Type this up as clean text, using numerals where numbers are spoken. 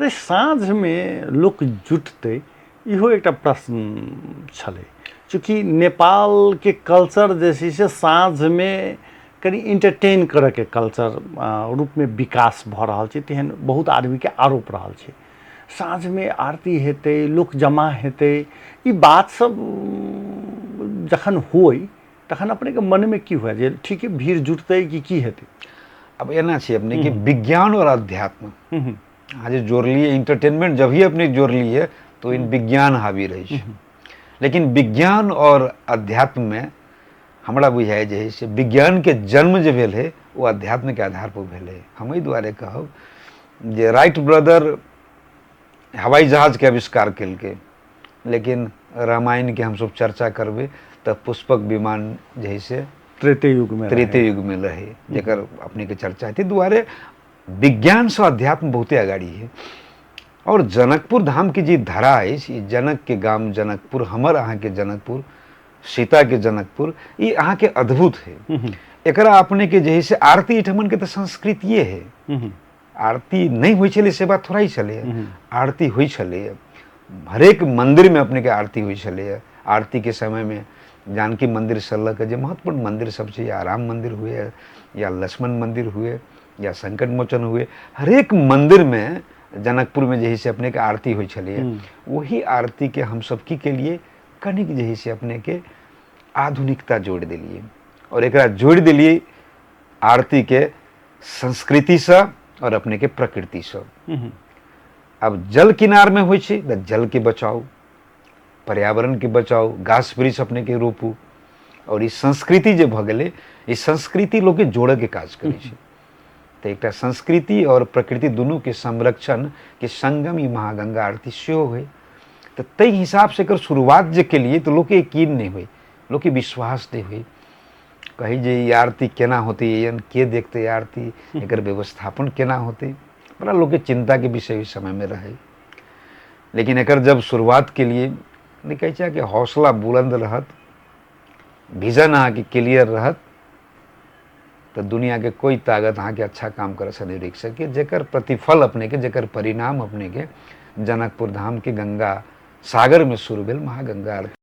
अरे साँझ में लोक जुटतै इहो एकटा प्रश्न छलै, चूँकि नेपाल के कल्चर जे छै से साँझ में कनि इंटरटेन करऽ के कल्चर रूप में विकास भऽ रहल छै, तेहन बहुत आदमी के आरोप रहल छै। साँझ में आरती हेतै, लोक जमा हेतै, ई बात सब जखन होय तखन अपने के मन में की हुआ जे ठीक है भीड़ जुटतै कि की हेतै? अब एना छै अपने कि विज्ञान और अध्यात्म आज जोड़ लिए, इंटरटेनमेंट जब ही अपने जोड़ लिए तो इन विज्ञान हावी रहे छै। लेकिन विज्ञान और अध्यात्म में हमरा बुझाय जे है से विज्ञान के जन्म जे भेल है वो अध्यात्म के आधार पर भेल है। हम एहि दुआरे कहब जे राइट ब्रदर हवाई जहाज के आविष्कार केलकै, लेकिन रामायण के हम सब चर्चा करबे तो पुष्पक विमान जे है से त्रेते युग में रहे, जेकर अपने के चर्चा है। दुआरे विज्ञान से अध्यात्म बहुते अगाड़ी है। और जनकपुर धाम की जी धरा है, जनक के गाम जनकपुर, हमर अहाँ के जनकपुर, सीता के जनकपुर, ये अहाँ के अद्भुत है। एकरा अपने के जे है से आरती एठमन के तो संस्कृतिये है। आरती नहीं हुई छले से बात थोड़ा ही चले, आरती हुई चले, हरेक मंदिर में अपने के आरती हुई चले। आरती के समय में जानकी मंदिर से लग जो महत्वपूर्ण मंदिर सब छै, या राम मंदिर हुए या लक्ष्मण मंदिर हुए या संकट मोचन हुए, हरेक मंदिर में जनकपुर में जे से अपने के आरती हुई चलिए। वही आरती के हम सब के लिए कनिक जे से अपने के आधुनिकता जोड़ दिलिए और एकरा जोड़ दिलिए आरती के संस्कृति से और अपने के प्रकृति से। अब जल किनार में हुई छै तो जल के बचाओ, पर्यावरण के बचाओ, गाछ वृक्ष अपने के रोपू, और इस संस्कृति जे भ गेलै, इस संस्कृति लोग के जोड़े के काज करे छै। तो एक संस्कृति और प्रकृति दोनों के संरक्षण के संगम ही महागंगा आरती सेहो हुए। तो तई हिसाब से कर शुरुआत जे के लिए तो लोग के यकीन नहीं हुई, लोग के विश्वास नहीं हुई, कही जे ये आरती केना होती है, के देखते आरती, एक व्यवस्थापन केना होते, बड़ा लोग के चिंता के विषय इस समय में रहे। लेकिन एक जब शुरुआत के लिए नहीं कह कि हौसला बुलंद रहत, विजन अहाँ के क्लियर रहत, तो दुनिया के कोई ताकत अहाँ के अच्छा काम करे से नहीं रोक सके। जेकर प्रतिफल अपने के, जेकर परिणाम अपने के जनकपुर धाम के गंगा सागर में शुरू भेल महागंगा आरती।